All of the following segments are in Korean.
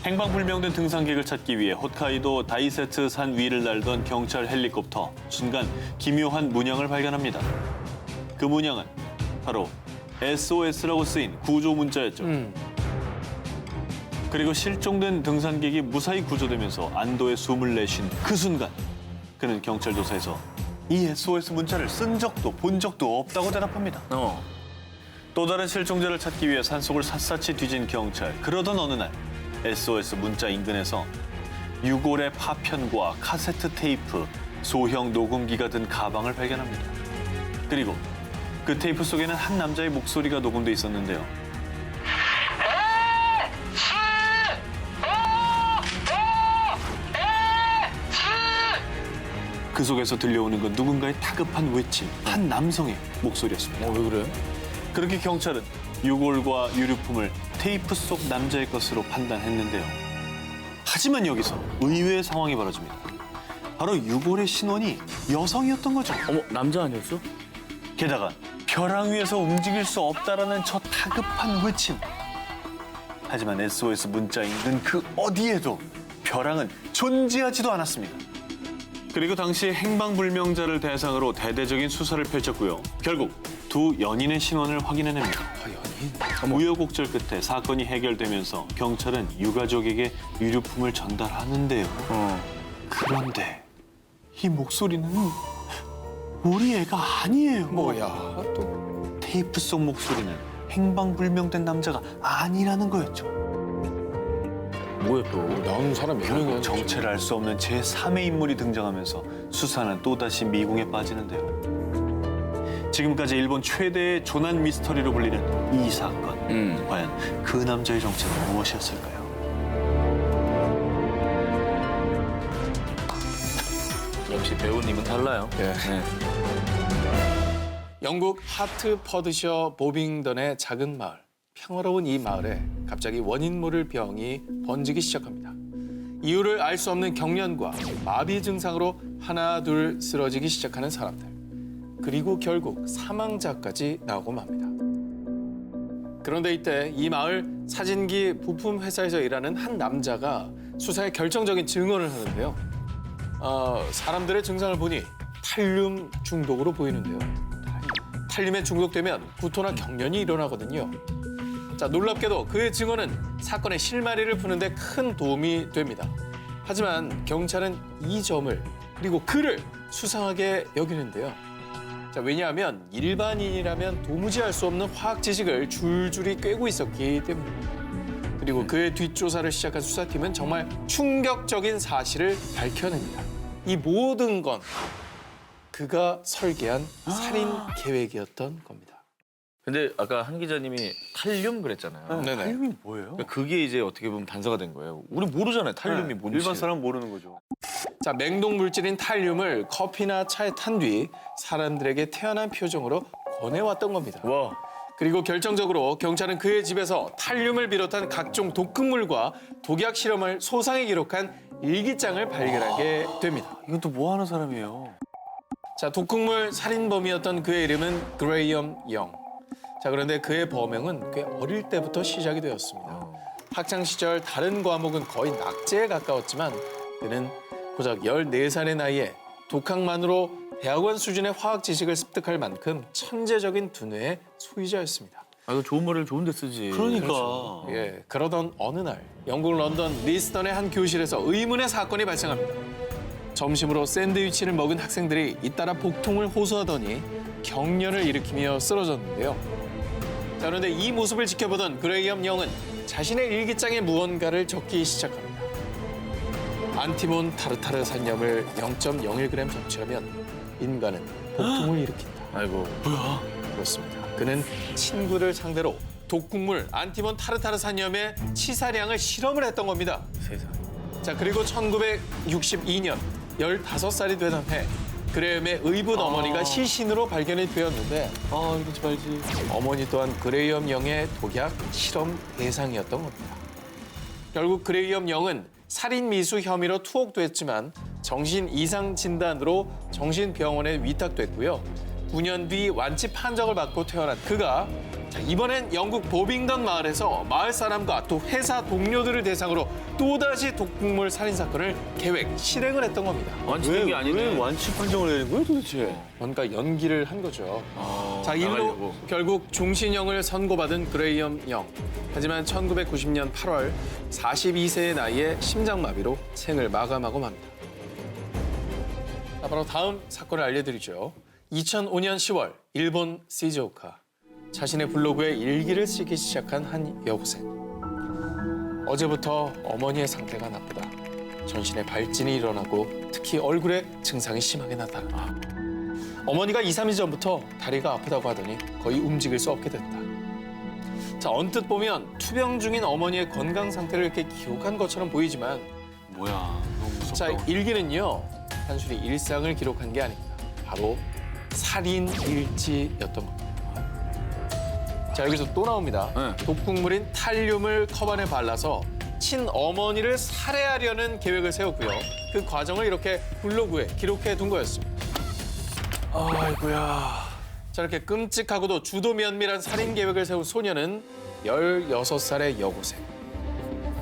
행방불명된 등산객을 찾기 위해 홋카이도 다이세트 산 위를 날던 경찰 헬리콥터. 순간 기묘한 문양을 발견합니다. 그 문양은 바로 SOS라고 쓰인 구조 문자였죠. 그리고 실종된 등산객이 무사히 구조되면서 안도의 숨을 내쉰 그 순간 그는 경찰 조사에서 이 SOS 문자를 쓴 적도 본 적도 없다고 대답합니다. 또 다른 실종자를 찾기 위해 산속을 샅샅이 뒤진 경찰. 그러던 어느 날 SOS 문자 인근에서 유골의 파편과 카세트 테이프, 소형 녹음기가 든 가방을 발견합니다. 그리고 그 테이프 속에는 한 남자의 목소리가 녹음돼 있었는데요. 그 속에서 들려오는 건 누군가의 다급한 외침, 한 남성의 목소리였습니다. 왜 그래? 그렇게 경찰은 유골과 유류품을 테이프 속 남자의 것으로 판단했는데요. 하지만 여기서 의외의 상황이 벌어집니다. 바로 유골의 신원이 여성이었던 거죠. 어머, 남자 아니었어? 게다가 벼랑 위에서 움직일 수 없다라는 저 다급한 외침. 하지만 SOS 문자 인근 그 어디에도 벼랑은 존재하지도 않았습니다. 그리고 당시 행방불명자를 대상으로 대대적인 수사를 펼쳤고요. 결국 두 연인의 신원을 확인해냅니다. 우여곡절 끝에 사건이 해결되면서 경찰은 유가족에게 유류품을 전달하는데요. 그런데 이 목소리는 우리 애가 아니에요. 뭐야, 또. 테이프 속 목소리는 행방불명된 남자가 아니라는 거였죠. 뭐야, 또. 나오는 사람 몇 명이야? 결국 정체를 알 수 없는 제3의 인물이 등장하면서 수사는 또다시 미궁에 빠지는데요. 지금까지 일본 최대의 조난 미스터리로 불리는 이 사건. 과연 그 남자의 정체는 무엇이었을까요? 역시 배우님은 달라요. 예. 네. 영국 하트퍼드셔 보빙던의 작은 마을. 평화로운 이 마을에 갑자기 원인 모를 병이 번지기 시작합니다. 이유를 알 수 없는 경련과 마비 증상으로 하나 둘 쓰러지기 시작하는 사람들. 그리고 결국 사망자까지 나오고 맙니다. 그런데 이때 이 마을 사진기 부품 회사에서 일하는 한 남자가 수사에 결정적인 증언을 하는데요. 사람들의 증상을 보니 탈륨 중독으로 보이는데요. 탈륨에 중독되면 구토나 경련이 일어나거든요. 자, 놀랍게도 그의 증언은 사건의 실마리를 푸는데 큰 도움이 됩니다. 하지만 경찰은 이 점을 그리고 그를 수상하게 여기는데요. 자, 왜냐하면 일반인이라면 도무지 알 수 없는 화학 지식을 줄줄이 꿰고 있었기 때문입니다. 그리고 그의 뒷조사를 시작한 수사팀은 정말 충격적인 사실을 밝혀냅니다. 이 모든 건 그가 설계한 살인 계획이었던 겁니다. 근데 아까 한 기자님이 탈륨 그랬잖아요. 네네. 탈륨이 뭐예요? 그러니까 그게 이제 어떻게 보면 단서가 된 거예요. 우리 모르잖아요, 탈륨이 뭔지. 일반 사람 모르는 거죠. 자, 맹독 물질인 탈륨을 커피나 차에 탄 뒤 사람들에게 태연한 표정으로 권해왔던 겁니다. 와, 그리고 결정적으로 경찰은 그의 집에서 탈륨을 비롯한 각종 독극물과 독약 실험을 소상히 기록한 일기장을 발견하게 됩니다. 이건 또 뭐 하는 사람이에요? 자, 독극물 살인범이었던 그의 이름은 그레이엄 영. 자, 그런데 그의 범행은 꽤 어릴 때부터 시작이 되었습니다. 학창 시절 다른 과목은 거의 낙제에 가까웠지만 그는 고작 14살의 나이에 독학만으로 대학원 수준의 화학 지식을 습득할 만큼 천재적인 두뇌의 소유자였습니다. 아, 이거 좋은 말을 좋은 데 쓰지. 그러니까. 예, 그러던 어느 날 영국 런던 리스턴의 한 교실에서 의문의 사건이 발생합니다. 점심으로 샌드위치를 먹은 학생들이 잇따라 복통을 호소하더니 경련을 일으키며 쓰러졌는데요. 자, 그런데 이 모습을 지켜보던 그레이엄 영은 자신의 일기장에 무언가를 적기 시작합니다. 안티몬 타르타르 산염을 0.01g 섭취하면 인간은 복통을 일으킨다. 아이고. 그렇습니다. 그는 친구를 상대로 독극물 안티몬 타르타르 산염의 치사량을 실험을 했던 겁니다. 세상에. 자, 그리고 1962년 15살이 되던 해 그레이엄의 의붓 어머니가 시신으로 발견이 되었는데 이러지 말지. 어머니 또한 그레이엄 영의 독약 실험 대상이었던 겁니다. 결국 그레이엄 영은 살인 미수 혐의로 투옥됐지만 정신 이상 진단으로 정신병원에 위탁됐고요. 9년 뒤 완치 판정을 받고 태어난 그가 이번엔 영국 보빙던 마을에서 마을 사람과 또 회사 동료들을 대상으로 또다시 독극물 살인 사건을 계획 실행을 했던 겁니다. 완치된 게 아니네. 왜 완치 판정을 내린 거예요 도대체? 뭔가 연기를 한 거죠. 자, 일로 나가려고. 결국 종신형을 선고받은 그레이엄 영. 하지만 1990년 8월 42세의 나이에 심장마비로 생을 마감하고 맙니다. 자, 바로 다음 사건을 알려드리죠. 2005년 10월 일본 시즈오카. 자신의 블로그에 일기를 쓰기 시작한 한 여고생. 어제부터 어머니의 상태가 나쁘다. 전신에 발진이 일어나고 특히 얼굴에 증상이 심하게 나타났다. 어머니가 2, 3일 전부터 다리가 아프다고 하더니 거의 움직일 수 없게 됐다. 자, 언뜻 보면 투병 중인 어머니의 건강 상태를 이렇게 기록한 것처럼 보이지만 뭐야 너무 무섭다. 자, 일기는요. 단순히 일상을 기록한 게 아닙니다. 바로 살인 일지였던 겁니다. 자, 여기서 또 나옵니다. 네. 독극물인 탈륨을 컵 안에 발라서 친어머니를 살해하려는 계획을 세웠고요. 그 과정을 이렇게 블로그에 기록해 둔 거였습니다. 아이고야. 자, 이렇게 끔찍하고도 주도 면밀한 살인 계획을 세운 소녀는 16살의 여고생.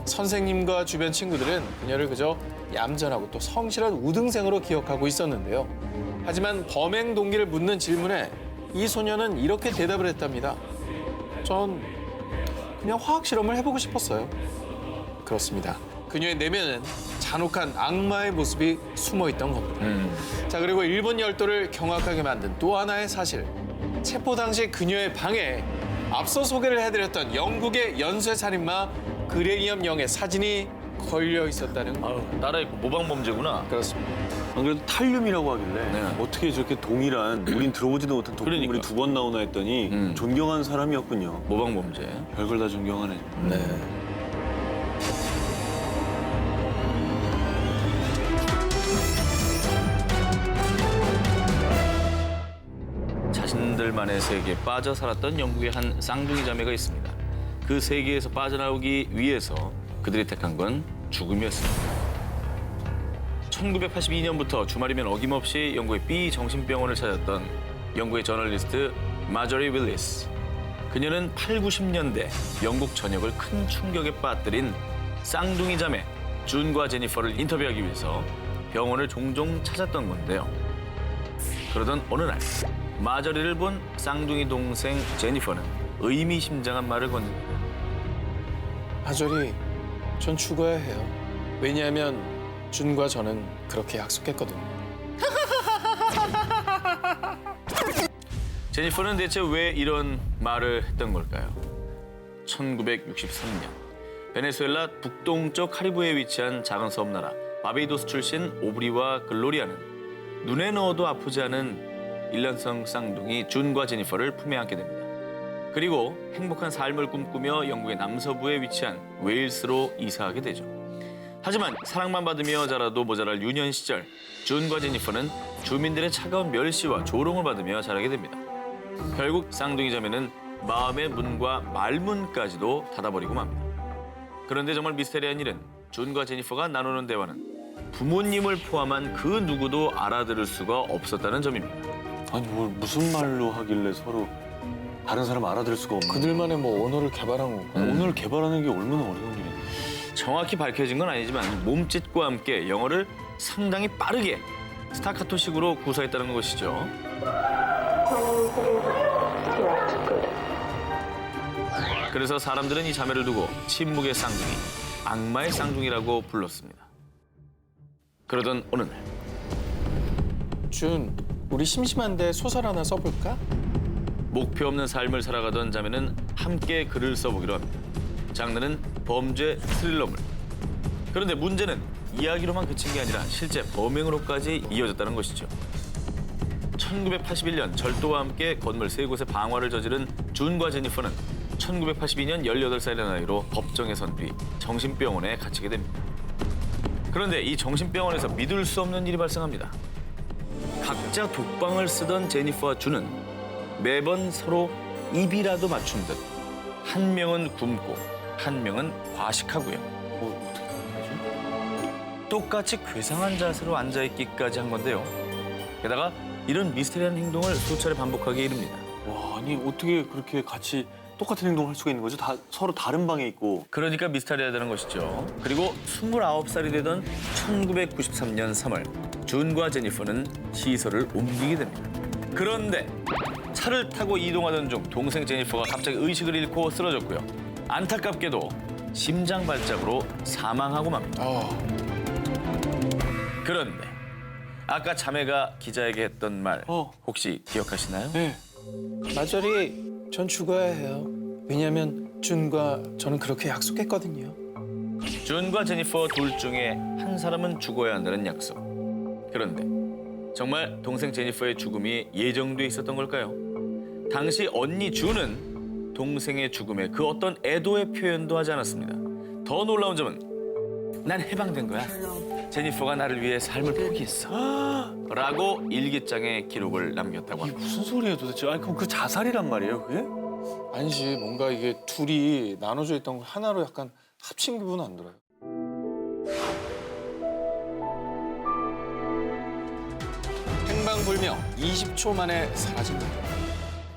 선생님과 주변 친구들은 그녀를 그저 얌전하고 또 성실한 우등생으로 기억하고 있었는데요. 하지만 범행 동기를 묻는 질문에 이 소녀는 이렇게 대답을 했답니다. 전 그냥 화학 실험을 해보고 싶었어요. 그렇습니다. 그녀의 내면은 잔혹한 악마의 모습이 숨어 있던 겁니다. 자, 그리고 일본 열도를 경악하게 만든 또 하나의 사실. 체포 당시 그녀의 방에 앞서 소개를 해드렸던 영국의 연쇄살인마 그레이엄 영의 사진이 걸려 있었다는 거. 나라의 모방 범죄구나. 그렇습니다. 안 그래도 탈륨이라고 하길래 네. 어떻게 저렇게 동일한 우린 들어보지도 못한 독극물이 그러니까. 두 번 나오나 했더니 존경하는 사람이었군요. 모방 범죄. 별걸 다 존경하네. 네. 자신들만의 세계에 빠져 살았던 영국의 한 쌍둥이 자매가 있습니다. 그 세계에서 빠져나오기 위해서 그들이 택한 건 죽음이었습니다. 1982년부터 주말이면 어김없이 영국의 B 정신병원을 찾았던 영국의 저널리스트 마저리 윌리스. 그녀는 8, 90년대 영국 전역을 큰 충격에 빠뜨린 쌍둥이 자매 준과 제니퍼를 인터뷰하기 위해서 병원을 종종 찾았던 건데요. 그러던 어느 날 마저리를 본 쌍둥이 동생 제니퍼는 의미심장한 말을 건넵니다. 마저리, 전 죽어야 해요. 왜냐하면 준과 저는 그렇게 약속했거든요. 제니퍼는 대체 왜 이런 말을 했던 걸까요? 1963년 베네수엘라 북동쪽 카리브해에 위치한 작은 섬나라 바베이도스 출신 오브리와 글로리아는 눈에 넣어도 아프지 않은 일란성 쌍둥이 준과 제니퍼를 품에 안게 됩니다. 그리고 행복한 삶을 꿈꾸며 영국의 남서부에 위치한 웨일스로 이사하게 되죠. 하지만 사랑만 받으며 자라도 모자랄 유년 시절 준과 제니퍼는 주민들의 차가운 멸시와 조롱을 받으며 자라게 됩니다. 결국 쌍둥이 자매는 마음의 문과 말문까지도 닫아버리고 맙니다. 그런데 정말 미스테리한 일은 준과 제니퍼가 나누는 대화는 부모님을 포함한 그 누구도 알아들을 수가 없었다는 점입니다. 아니 뭘 무슨 말로 하길래 서로 다른 사람 알아들을 수가 없는. 그들만의 뭐 언어를 개발한 건가요? 오늘 개발하는 게 얼마나 어려운 일인데. 정확히 밝혀진 건 아니지만 몸짓과 함께 영어를 상당히 빠르게 스타카토식으로 구사했다는 것이죠. 그래서 사람들은 이 자매를 두고 침묵의 쌍둥이, 악마의 쌍둥이라고 불렀습니다. 그러던 어느 날 준, 우리 심심한데 소설 하나 써볼까? 목표 없는 삶을 살아가던 자매는 함께 글을 써보기로 합니다. 장르는 범죄 스릴러물. 그런데 문제는 이야기로만 그친 게 아니라 실제 범행으로까지 이어졌다는 것이죠. 1981년 절도와 함께 건물 3곳의 방화를 저지른 준과 제니퍼는 1982년 18살의 나이로 법정에 선 뒤 정신병원에 갇히게 됩니다. 그런데 이 정신병원에서 믿을 수 없는 일이 발생합니다. 각자 독방을 쓰던 제니퍼와 준은 매번 서로 입이라도 맞춘 듯 한 명은 굶고 한 명은 과식하고요. 어떻게 하지? 똑같이 괴상한 자세로 앉아있기까지 한 건데요. 게다가 이런 미스테리한 행동을 수차례 반복하게 이릅니다. 와 아니 어떻게 그렇게 같이 똑같은 행동을 할 수가 있는 거죠? 다 서로 다른 방에 있고. 그러니까 미스터리해야 되는 것이죠. 그리고 29살이 되던 1993년 3월 준과 제니퍼는 시설을 옮기게 됩니다. 그런데 차를 타고 이동하던 중 동생 제니퍼가 갑자기 의식을 잃고 쓰러졌고요. 안타깝게도 심장 발작으로 사망하고 맙니다. 그런데 아까 자매가 기자에게 했던 말 혹시 기억하시나요? 네. 마저리, 전 죽어야 해요. 왜냐하면 준과 저는 그렇게 약속했거든요. 준과 제니퍼 둘 중에 한 사람은 죽어야 한다는 약속. 그런데 정말 동생 제니퍼의 죽음이 예정돼 있었던 걸까요? 당시 언니 준은 동생의 죽음에 그 어떤 애도의 표현도 하지 않았습니다. 더 놀라운 점은 난 해방된 거야. 제니퍼가 나를 위해 삶을 포기했어. 라고 일기장에 기록을 남겼다고 합니다. 무슨 소리예요 도대체? 아니 그럼 그 자살이란 말이에요 그게? 아니지, 뭔가 이게 둘이 나눠져 있던 걸 하나로 약간 합친 기분은 안 들어요. 행방불명 20초 만에 사라진다.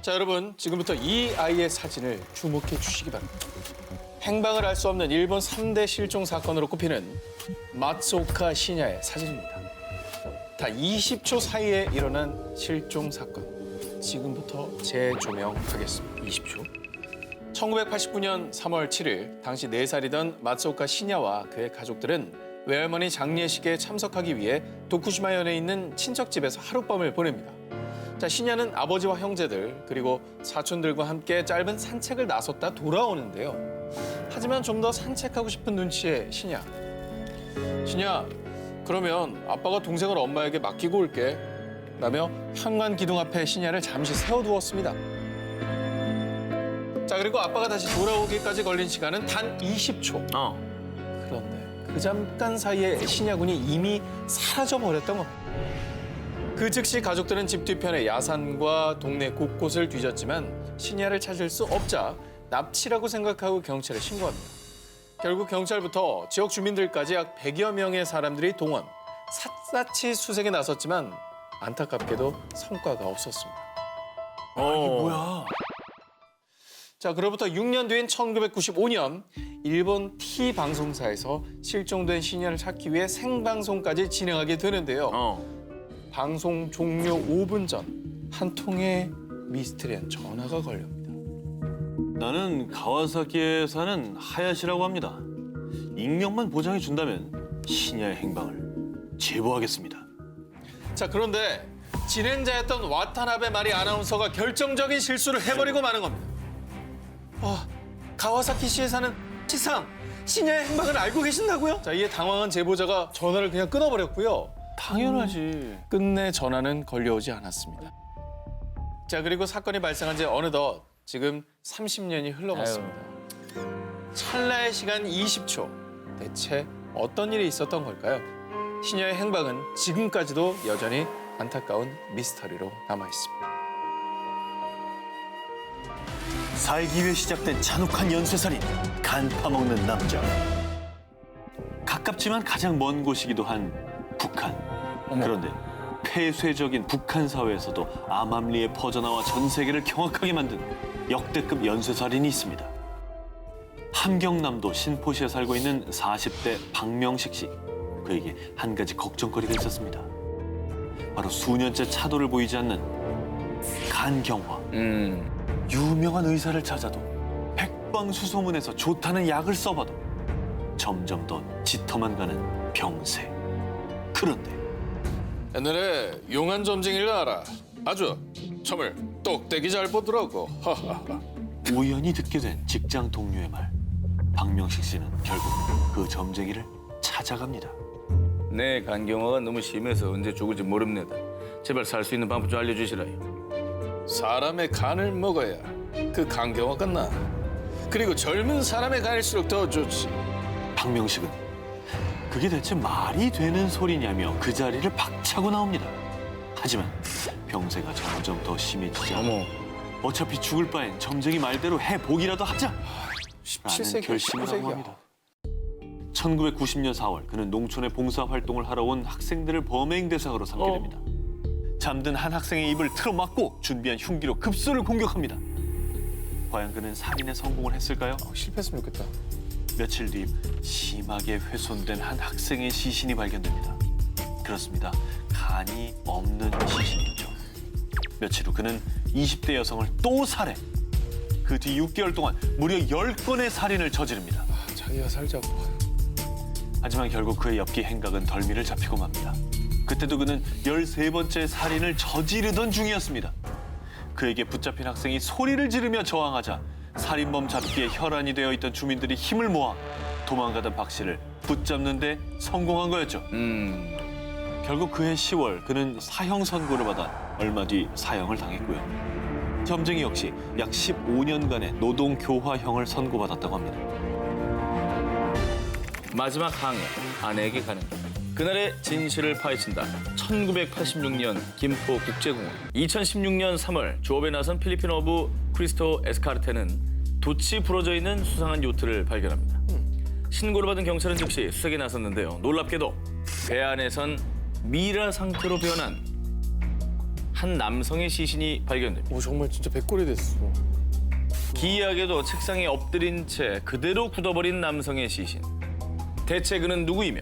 자, 여러분 지금부터 이 아이의 사진을 주목해 주시기 바랍니다. 행방을 알 수 없는 일본 3대 실종 사건으로 꼽히는 마츠오카 시냐의 사진입니다. 다 20초 사이에 일어난 실종 사건. 지금부터 재조명하겠습니다. 20초. 1989년 3월 7일 당시 4살이던 마츠오카 시냐와 그의 가족들은 외할머니 장례식에 참석하기 위해 도쿠시마현에 있는 친척집에서 하룻밤을 보냅니다. 자, 시냐는 아버지와 형제들 그리고 사촌들과 함께 짧은 산책을 나섰다 돌아오는데요. 하지만 좀 더 산책하고 싶은 눈치의 시냐. 시냐, 그러면 아빠가 동생을 엄마에게 맡기고 올게. 라며 현관 기둥 앞에 시냐를 잠시 세워두었습니다. 자, 그리고 아빠가 다시 돌아오기까지 걸린 시간은 단 20초. 그런데 그 잠깐 사이에 시냐군이 이미 사라져버렸던 겁니다. 그 즉시 가족들은 집 뒤편의 야산과 동네 곳곳을 뒤졌지만 시냐를 찾을 수 없자 납치라고 생각하고 경찰에 신고합니다. 결국 경찰부터 지역 주민들까지 약 100여 명의 사람들이 동원, 샅샅이 수색에 나섰지만 안타깝게도 성과가 없었습니다. 이게 뭐야? 자, 그로부터 6년 뒤인 1995년 일본 T 방송사에서 실종된 시냐를 찾기 위해 생방송까지 진행하게 되는데요. 방송 종료 5분 전 한 통의 미스테리한 전화가 걸립니다. 나는 가와사키에 사는 하야시라고 합니다. 익명만 보장해 준다면 시냐의 행방을 제보하겠습니다. 자, 그런데 진행자였던 와타나베 마리 아나운서가 결정적인 실수를 해버리고 마는 겁니다. 가와사키시에 사는 시상, 시냐의 행방을 알고 계신다고요? 자, 이에 당황한 제보자가 전화를 그냥 끊어버렸고요. 당연하지. 끝내 전화는 걸려오지 않았습니다. 자, 그리고 사건이 발생한 지 어느덧 지금 30년이 흘러갔습니다. 찰나의 시간 20초. 대체 어떤 일이 있었던 걸까요? 시냐의 행방은 지금까지도 여전히 안타까운 미스터리로 남아있습니다. 살기 위해 시작된 잔혹한 연쇄살인, 간 파먹는 남자. 가깝지만 가장 먼 곳이기도 한 북한. 그런데 폐쇄적인 북한 사회에서도 암암리에 퍼져나와 전 세계를 경악하게 만든 역대급 연쇄살인이 있습니다. 함경남도 신포시에 살고 있는 40대 박명식 씨. 그에게 한 가지 걱정거리가 있었습니다. 바로 수년째 차도를 보이지 않는 간경화. 유명한 의사를 찾아도 백방수소문에서 좋다는 약을 써봐도 점점 더 짙어만 가는 병세. 그런데 옛날에 용한 점쟁이를 알아. 아주 점을 똑대기 잘 보더라고. 우연히 듣게 된 직장 동료의 말. 박명식 씨는 결국 그 점쟁이를 찾아갑니다. 내 간경화가 너무 심해서 언제 죽을지 모릅니다. 제발 살 수 있는 방법 좀 알려주시라요. 사람의 간을 먹어야 그 간경화가 나. 그리고 젊은 사람의 간일수록 더 좋지. 박명식은 그게 대체 말이 되는 소리냐며 그 자리를 박차고 나옵니다. 하지만 병세가 점점 더 심해지자 어차피 죽을 바엔 점쟁이 말대로 해보기라도 하자! 라는 17세기, 결심을 하고 19세기야. 합니다. 1990년 4월 그는 농촌에 봉사활동을 하러 온 학생들을 범행 대상으로 삼게 됩니다. 잠든 한 학생의 입을 틀어막고 준비한 흉기로 급소를 공격합니다. 과연 그는 살인에 성공을 했을까요? 실패했으면 좋겠다. 며칠 뒤 심하게 훼손된 한 학생의 시신이 발견됩니다. 그렇습니다. 간이 없는 시신이었죠. 며칠 후 그는 20대 여성을 또 살해. 그 뒤 6개월 동안 무려 10건의 살인을 저지릅니다. 자기가 살자고. 하지만 결국 그의 엽기 행각은 덜미를 잡히고 맙니다. 그때도 그는 13번째 살인을 저지르던 중이었습니다. 그에게 붙잡힌 학생이 소리를 지르며 저항하자 살인범 잡기에 혈안이 되어 있던 주민들이 힘을 모아 도망가던 박 씨를 붙잡는 데 성공한 거였죠. 결국 그해 10월 그는 사형 선고를 받아 얼마 뒤 사형을 당했고요. 점쟁이 역시 약 15년간의 노동교화형을 선고받았다고 합니다. 마지막 항해, 아내에게 가는 길. 그날의 진실을 파헤친다. 1986년 김포 국제공원. 2016년 3월 조업에 나선 필리핀 어부 크리스토 에스카르테는 돛이 부러져 있는 수상한 요트를 발견합니다. 신고를 받은 경찰은 즉시 수색에 나섰는데요. 놀랍게도 배 안에선 미라 상태로 변한 한 남성의 시신이 발견됩니다. 오, 정말 진짜 백골이 됐어. 기이하게도 책상에 엎드린 채 그대로 굳어버린 남성의 시신. 대체 그는 누구이며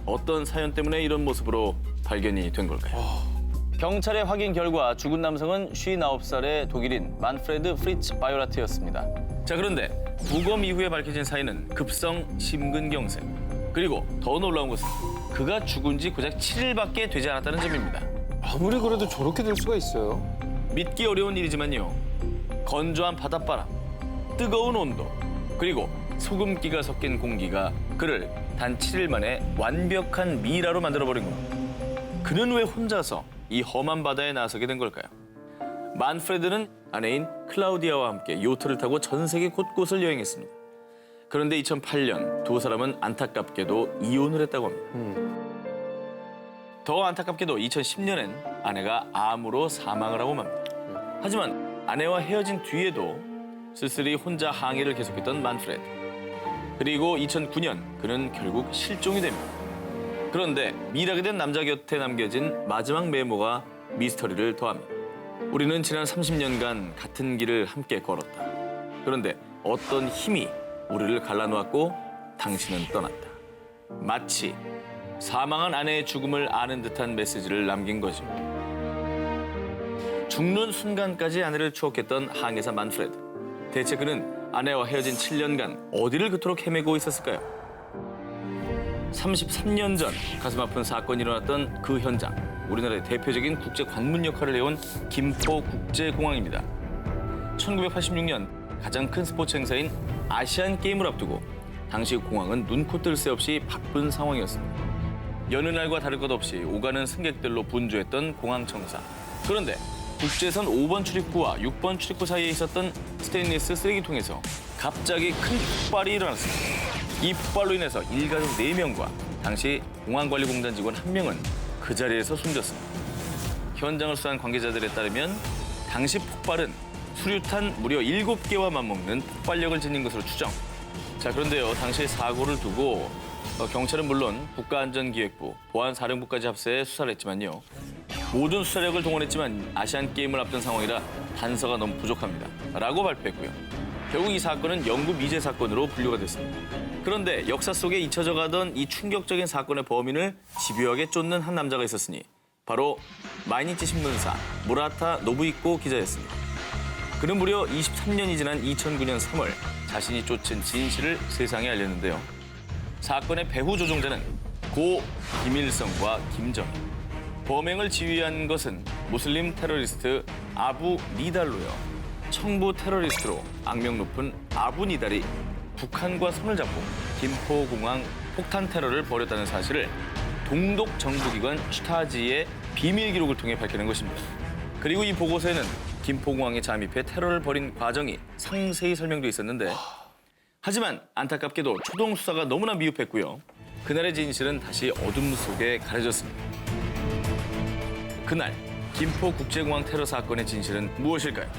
어떤 사연 때문에 이런 모습으로 발견이 된 걸까요? 경찰의 확인 결과 죽은 남성은 59살의 독일인 만프레드 프리츠 바이오라트였습니다. 자, 그런데 부검 이후에 밝혀진 사인은 급성 심근경색. 그리고 더 놀라운 것은 그가 죽은 지 고작 7일밖에 되지 않았다는 점입니다. 아무리 그래도 저렇게 될 수가 있어요. 믿기 어려운 일이지만요. 건조한 바닷바람, 뜨거운 온도, 그리고 소금기가 섞인 공기가 그를 단 7일 만에 완벽한 미라로 만들어버린 겁니다. 그는 왜 혼자서 이 험한 바다에 나서게 된 걸까요? 만프레드는 아내인 클라우디아와 함께 요트를 타고 전 세계 곳곳을 여행했습니다. 그런데 2008년 두 사람은 안타깝게도 이혼을 했다고 합니다. 더 안타깝게도 2010년엔 아내가 암으로 사망을 하고 맙니다. 하지만 아내와 헤어진 뒤에도 쓸쓸히 혼자 항해를 계속했던 만프레드. 그리고 2009년 그는 결국 실종이 됩니다. 그런데 미라게 된 남자 곁에 남겨진 마지막 메모가 미스터리를 더합니다. 우리는 지난 30년간 같은 길을 함께 걸었다. 그런데 어떤 힘이 우리를 갈라놓았고 당신은 떠났다. 마치 사망한 아내의 죽음을 아는 듯한 메시지를 남긴 거죠. 죽는 순간까지 아내를 추억했던 항해사 만프레드. 대체 그는 아내와 헤어진 7년간 어디를 그토록 헤매고 있었을까요? 33년 전 가슴 아픈 사건이 일어났던 그 현장. 우리나라의 대표적인 국제 관문 역할을 해온 김포 국제공항입니다. 1986년 가장 큰 스포츠 행사인 아시안 게임을 앞두고 당시 공항은 눈코 뜰 새 없이 바쁜 상황이었습니다. 여느 날과 다를 것 없이 오가는 승객들로 분주했던 공항청사. 그런데 국제선 5번 출입구와 6번 출입구 사이에 있었던 스테인리스 쓰레기통에서 갑자기 큰 폭발이 일어났습니다. 이 폭발로 인해서 일가족 4명과 당시 공항관리공단 직원 1명은 그 자리에서 숨졌습니다. 현장을 수사한 관계자들에 따르면 당시 폭발은 수류탄 무려 7개와 맞먹는 폭발력을 지닌 것으로 추정. 자, 그런데요, 당시 사고를 두고 경찰은 물론 국가안전기획부, 보안사령부까지 합세해 수사를 했지만요. 모든 수사력을 동원했지만 아시안게임을 앞둔 상황이라 단서가 너무 부족합니다. 라고 발표했고요. 결국 이 사건은 영구 미제 사건으로 분류가 됐습니다. 그런데 역사 속에 잊혀져 가던 이 충격적인 사건의 범인을 집요하게 쫓는 한 남자가 있었으니 바로 마이니치 신문사 무라타 노부이코 기자였습니다. 그는 무려 23년이 지난 2009년 3월 자신이 쫓은 진실을 세상에 알렸는데요. 사건의 배후 조종자는 고 김일성과 김정일. 범행을 지휘한 것은 무슬림 테러리스트 아부 니달로요. 청부 테러리스트로 악명 높은 아부 니달이 북한과 손을 잡고 김포공항 폭탄 테러를 벌였다는 사실을 동독 정부기관 슈타지의 비밀 기록을 통해 밝혀낸 것입니다. 그리고 이 보고서에는 김포공항에 잠입해 테러를 벌인 과정이 상세히 설명돼 있었는데 하지만 안타깝게도 초동 수사가 너무나 미흡했고요. 그날의 진실은 다시 어둠 속에 가려졌습니다. 그날 김포국제공항 테러 사건의 진실은 무엇일까요?